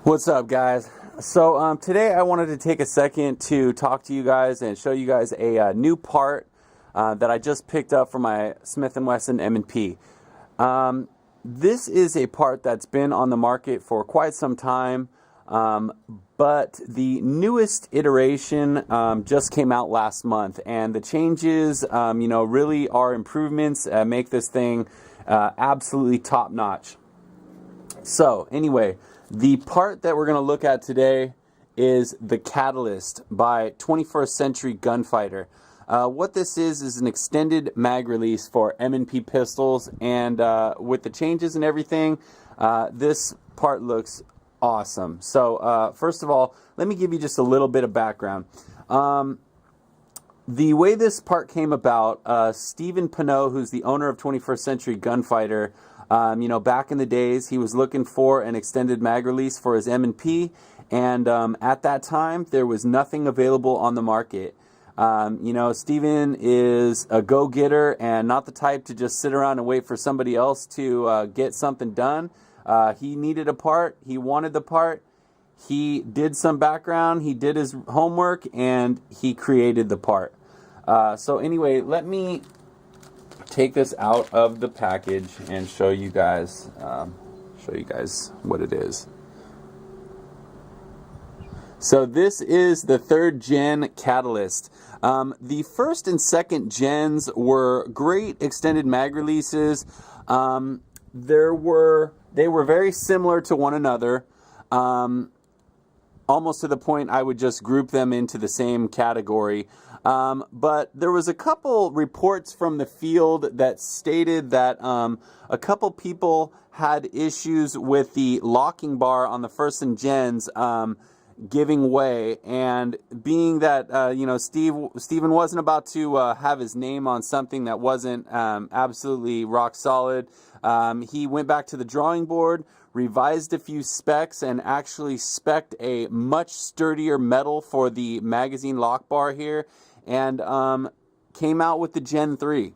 What's up, guys? So today I wanted to take a second to talk to you guys and show you guys a new part that I just picked up for my Smith Wesson M&P. This is a part that's been on the market for quite some time, but the newest iteration just came out last month, and the changes, really are improvements, make this thing absolutely top-notch. So anyway, the part that we're going to look at today is the Catalyst by 21st Century Gunfighter. What this is an extended mag release for M&P pistols, and with the changes and everything, this part looks awesome. So first of all, let me give you just a little bit of background. The way this part came about, Stephen Pinot, who's the owner of 21st Century Gunfighter, back in the days, he was looking for an extended mag release for his M&P, and at that time, there was nothing available on the market. Stephen is a go-getter and not the type to just sit around and wait for somebody else to get something done. He needed a part. He wanted the part. He did some background. He did his homework, and he created the part. So anyway, let me take this out of the package and show you guys what it is. So this is the 3rd gen Catalyst. The 1st and 2nd gens were great extended mag releases. They were very similar to one another, almost to the point I would just group them into the same category. But there was a couple reports from the field that stated that a couple people had issues with the locking bar on the 1st and gens giving way, and being that Stephen wasn't about to have his name on something that wasn't absolutely rock solid, he went back to the drawing board, revised a few specs, and actually spec'd a much sturdier metal for the magazine lock bar here, and came out with the Gen 3.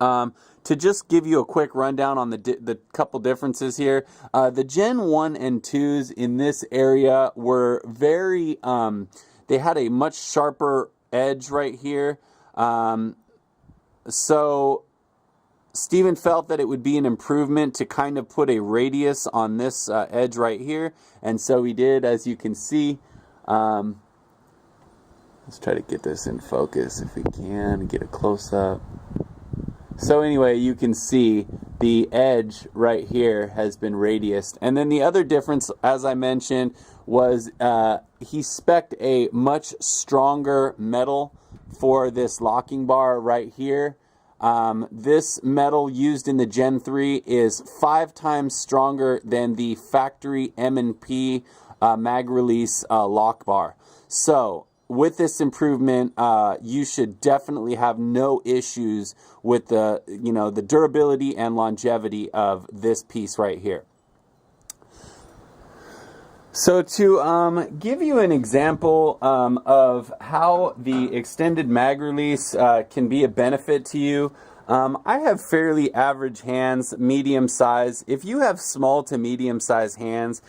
To just give you a quick rundown on the couple differences here, the Gen 1 and 2s in this area were very, they had a much sharper edge right here. So Stephen felt that it would be an improvement to kind of put a radius on this edge right here, and so he did, as you can see. Let's try to get this in focus if we can, get a close-up. So anyway, you can see the edge right here has been radiused. And then the other difference, as I mentioned, was he spec'd a much stronger metal for this locking bar right here. This metal used in the Gen 3 is 5 times stronger than the factory M&P mag release lock bar. So with this improvement, you should definitely have no issues with the durability and longevity of this piece right here. So to give you an example of how the extended mag release can be a benefit to you, I have fairly average hands, medium size. If you have small to medium size hands,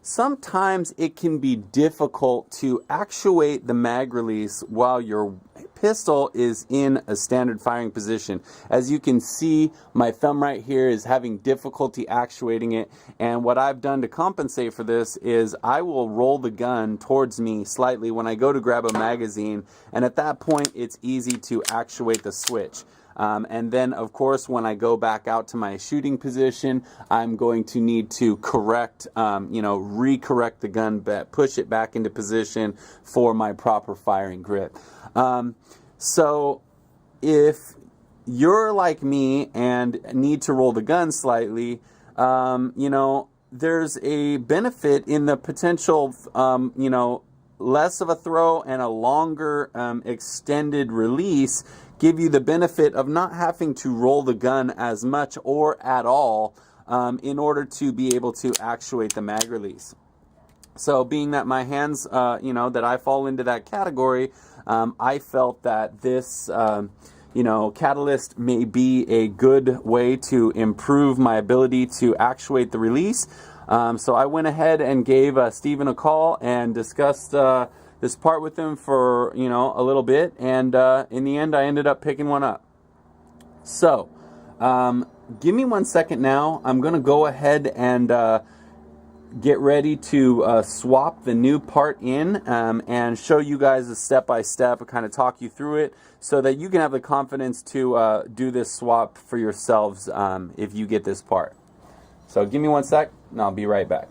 sometimes it can be difficult to actuate the mag release while your pistol is in a standard firing position. As you can see, my thumb right here is having difficulty actuating it, and what I've done to compensate for this is I will roll the gun towards me slightly when I go to grab a magazine, and at that point it's easy to actuate the switch. And then, of course, when I go back out to my shooting position, I'm going to need to correct, recorrect the gun, push it back into position for my proper firing grip. So if you're like me and need to roll the gun slightly, there's a benefit in the potential, less of a throw and a longer extended release give you the benefit of not having to roll the gun as much or at all in order to be able to actuate the mag release. So being that my hands, that I fall into that category, I felt that this, Catalyst may be a good way to improve my ability to actuate the release. So I went ahead and gave Steven a call and discussed this part with him for, you know, a little bit, and in the end I ended up picking one up. So give me 1 second now. I'm gonna go ahead and get ready to swap the new part in and show you guys a step-by-step and kind of talk you through it so that you can have the confidence to do this swap for yourselves if you get this part. So give me 1 sec and I'll be right back.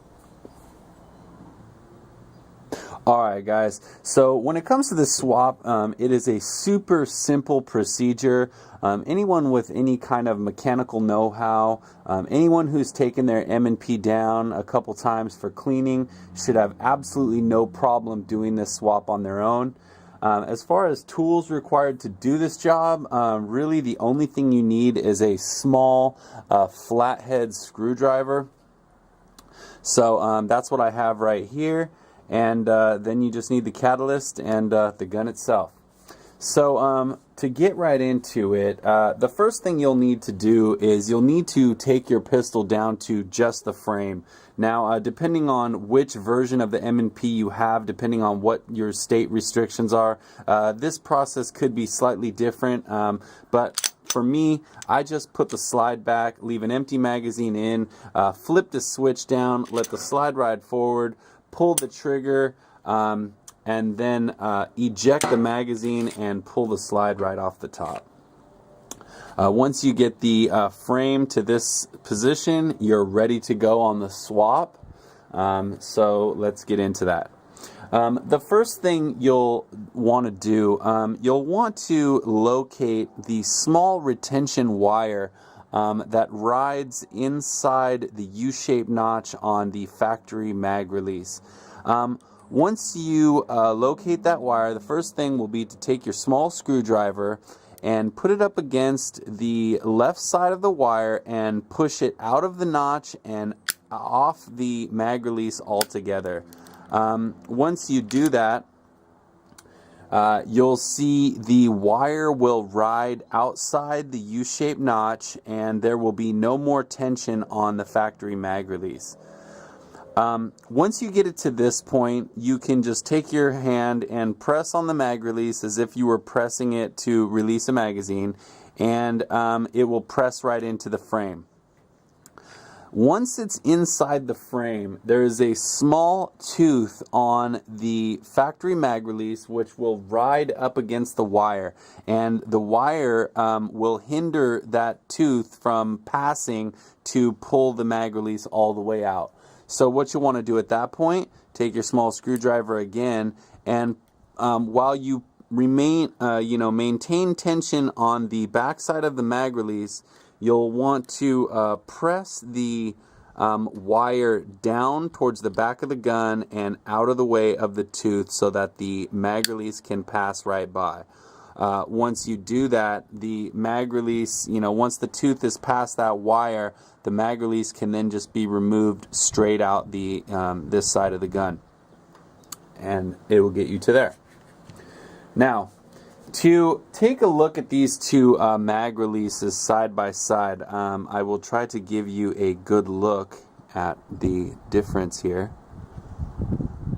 Alright guys, so when it comes to this swap, it is a super simple procedure. Anyone with any kind of mechanical know-how, anyone who's taken their M&P down a couple times for cleaning should have absolutely no problem doing this swap on their own. As far as tools required to do this job, really the only thing you need is a small flathead screwdriver. So that's what I have right here. And then you just need the catalyst and the gun itself. So to get right into it, the first thing you'll need to do is you'll need to take your pistol down to just the frame. Now, depending on which version of the M&P you have, depending on what your state restrictions are, this process could be slightly different. But for me, I just put the slide back, leave an empty magazine in, flip the switch down, let the slide ride forward, pull the trigger, and then eject the magazine and pull the slide right off the top. Once you get the frame to this position, you're ready to go on the swap. So let's get into that. The first thing you'll want to do, you'll want to locate the small retention wire that rides inside the U-shaped notch on the factory mag release. Once you locate that wire, the first thing will be to take your small screwdriver and put it up against the left side of the wire and push it out of the notch and off the mag release altogether. Once you do that, you'll see the wire will ride outside the U-shaped notch and there will be no more tension on the factory mag release. Once you get it to this point, you can just take your hand and press on the mag release as if you were pressing it to release a magazine, and it will press right into the frame. Once it's inside the frame, there is a small tooth on the factory mag release which will ride up against the wire, and the wire will hinder that tooth from passing to pull the mag release all the way out. So what you want to do at that point, take your small screwdriver again, and while you maintain tension on the back side of the mag release, you'll want to press the wire down towards the back of the gun and out of the way of the tooth so that the mag release can pass right by. Once you do that, the mag release, once the tooth is past that wire, the mag release can then just be removed straight out the this side of the gun, and it will get you to there. Now, to take a look at these two mag releases side by side, I will try to give you a good look at the difference here.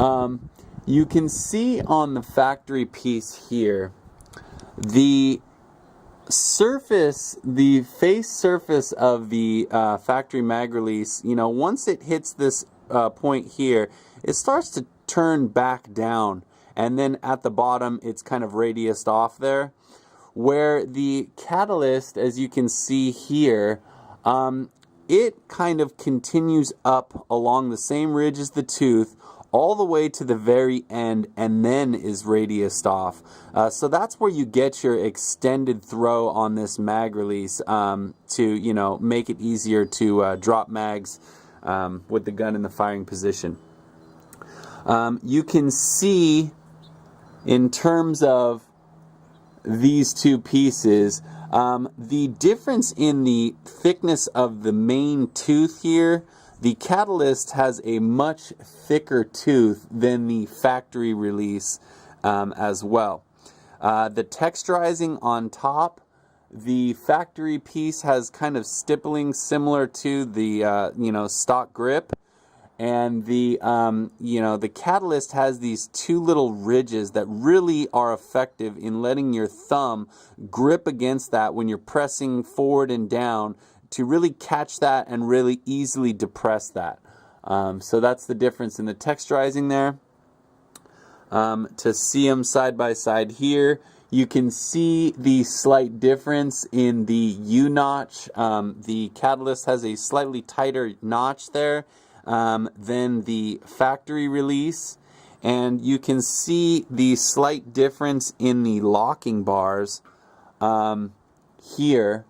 You can see on the factory piece here, the face surface of the factory mag release, once it hits this point here, it starts to turn back down, and then at the bottom it's kind of radiused off there, where the catalyst, as you can see here, it kind of continues up along the same ridge as the tooth all the way to the very end and then is radiused off. So that's where you get your extended throw on this mag release to make it easier to drop mags with the gun in the firing position. You can see in terms of these two pieces, the difference in the thickness of the main tooth here. The catalyst has a much thicker tooth than the factory release as well. The texturizing on top, the factory piece has kind of stippling similar to the stock grip, and the the catalyst has these two little ridges that really are effective in letting your thumb grip against that when you're pressing forward and down to really catch that and really easily depress that. So that's the difference in the texturizing there. To see them side by side here, you can see the slight difference in the U-notch. The catalyst has a slightly tighter notch there than the factory release, and you can see the slight difference in the locking bars here.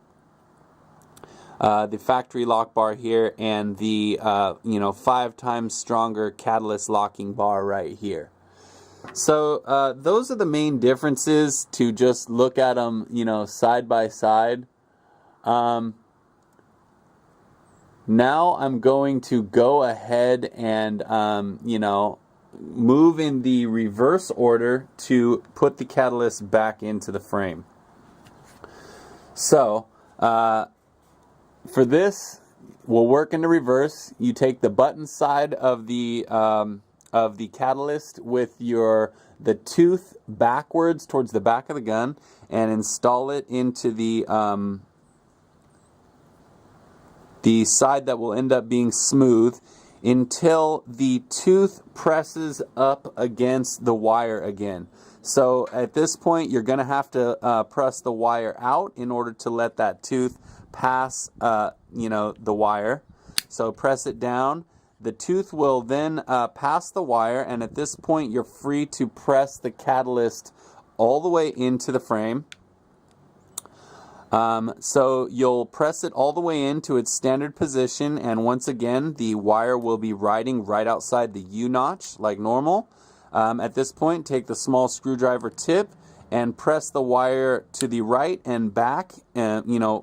The factory lock bar here and the 5 times stronger catalyst locking bar right here. So those are the main differences, to just look at them, side by side. Now I'm going to go ahead and move in the reverse order to put the catalyst back into the frame. So for this, we'll work in the reverse. You take the button side of the catalyst with the tooth backwards towards the back of the gun and install it into the side that will end up being smooth until the tooth presses up against the wire again. So at this point, you're going to have to press the wire out in order to let that tooth pass the wire. So press it down. The tooth will then pass the wire, and at this point you're free to press the catalyst all the way into the frame. So you'll press it all the way into its standard position, and once again the wire will be riding right outside the U-notch like normal. At this point, take the small screwdriver tip and press the wire to the right and back,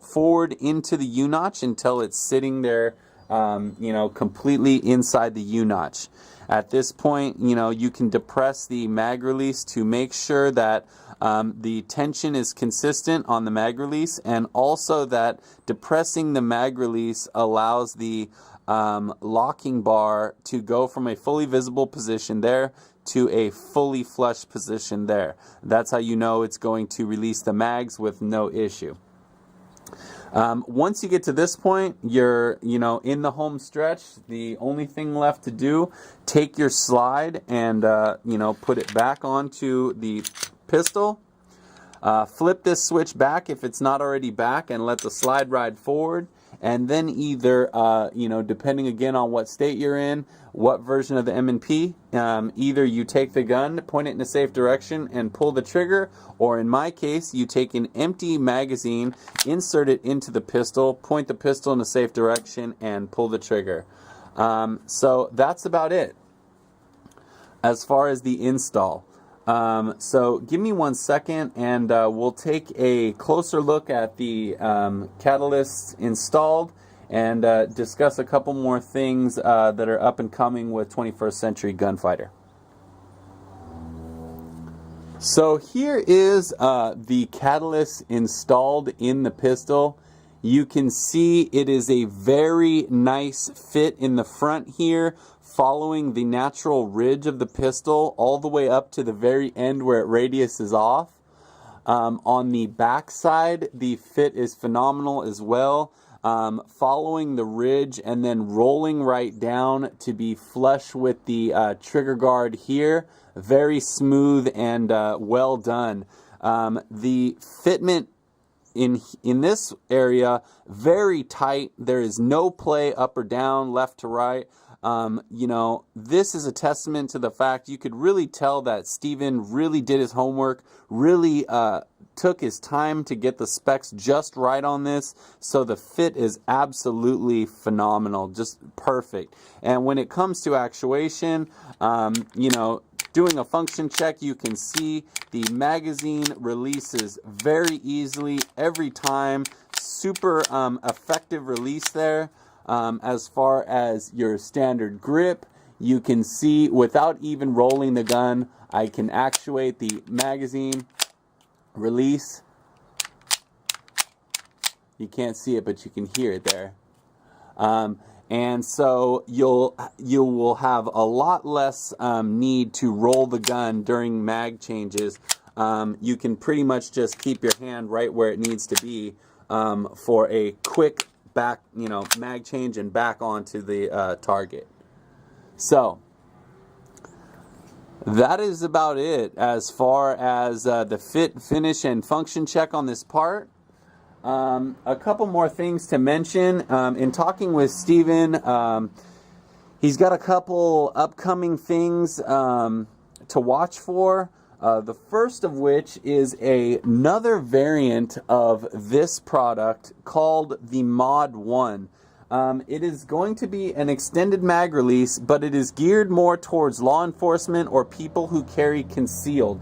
forward into the U-notch until it's sitting there completely inside the U-notch. At this point, you can depress the mag release to make sure that the tension is consistent on the mag release, and also that depressing the mag release allows the locking bar to go from a fully visible position there to a fully flush position there. That's how you know it's going to release the mags with no issue. Once you get to this point, you're in the home stretch. The only thing left to do, take your slide and put it back onto the pistol. Flip this switch back if it's not already back, and let the slide ride forward. And then either depending again on what state you're in, what version of the M&P, either you take the gun, point it in a safe direction and pull the trigger, or in my case, you take an empty magazine, insert it into the pistol, point the pistol in a safe direction and pull the trigger. So that's about it as far as the install. So give me 1 second and we'll take a closer look at the catalyst installed and discuss a couple more things that are up and coming with 21st Century Gunfighter. So here is the catalyst installed in the pistol. You can see it is a very nice fit in the front here, following the natural ridge of the pistol all the way up to the very end where it radiuses off. On the back side, the fit is phenomenal as well, following the ridge and then rolling right down to be flush with the trigger guard here. Very smooth and well done. The fitment in this area, very tight. There is no play up or down, left to right. This is a testament to the fact you could really tell that Steven really did his homework, really took his time to get the specs just right on this. So the fit is absolutely phenomenal, just perfect. And when it comes to actuation, doing a function check, you can see the magazine releases very easily every time. Super effective release there. As far as your standard grip, you can see without even rolling the gun, I can actuate the magazine release. You can't see it, but you can hear it there. and so you will have a lot less need to roll the gun during mag changes. You can pretty much just keep your hand right where it needs to be for a quick back, mag change and back onto the target. So that is about it as far as the fit, finish, and function check on this part. A couple more things to mention. In talking with Steven, he's got a couple upcoming things to watch for. The first of which is another variant of this product called the Mod 1. It is going to be an extended mag release, but it is geared more towards law enforcement or people who carry concealed.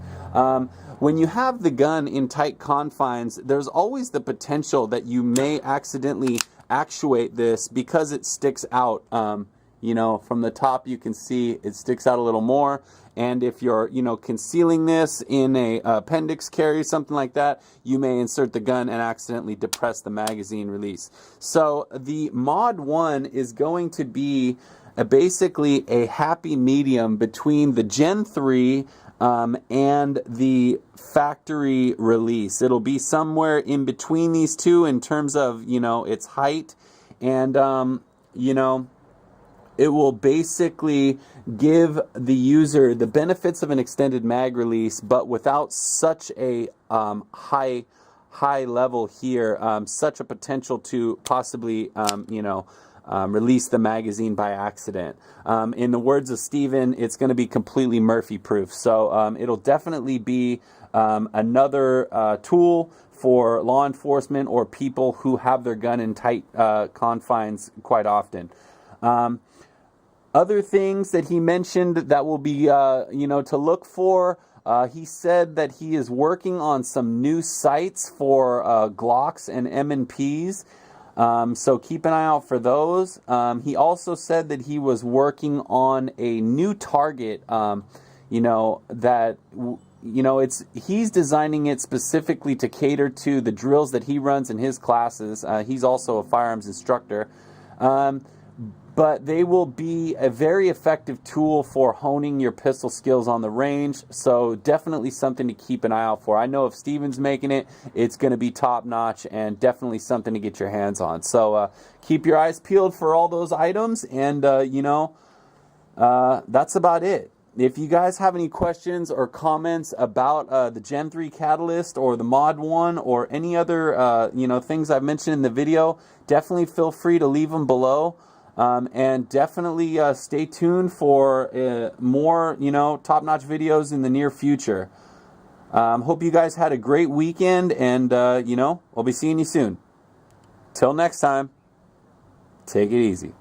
When you have the gun in tight confines, there's always the potential that you may accidentally actuate this because it sticks out. From the top you can see it sticks out a little more. And if you're, concealing this in a appendix carry, something like that, you may insert the gun and accidentally depress the magazine release. So the Mod 1 is going to be basically a happy medium between the Gen 3 and the factory release. It'll be somewhere in between these two in terms of, its height, and, it will basically give the user the benefits of an extended mag release, but without such a high level here, such a potential to possibly, release the magazine by accident. In the words of Steven, it's going to be completely Murphy-proof. So it'll definitely be another tool for law enforcement or people who have their gun in tight confines quite often. Other things that he mentioned that will be, to look for, he said that he is working on some new sights for Glocks and M&Ps, so keep an eye out for those. He also said that he was working on a new target, he's designing it specifically to cater to the drills that he runs in his classes. He's also a firearms instructor. But they will be a very effective tool for honing your pistol skills on the range, so definitely something to keep an eye out for. I know if Steven's making it, it's going to be top-notch and definitely something to get your hands on. So keep your eyes peeled for all those items, and, that's about it. If you guys have any questions or comments about the Gen 3 Catalyst or the Mod 1 or any other, things I've mentioned in the video, definitely feel free to leave them below. And definitely stay tuned for more, top-notch videos in the near future. Hope you guys had a great weekend, and, I'll be seeing you soon. Till next time, take it easy.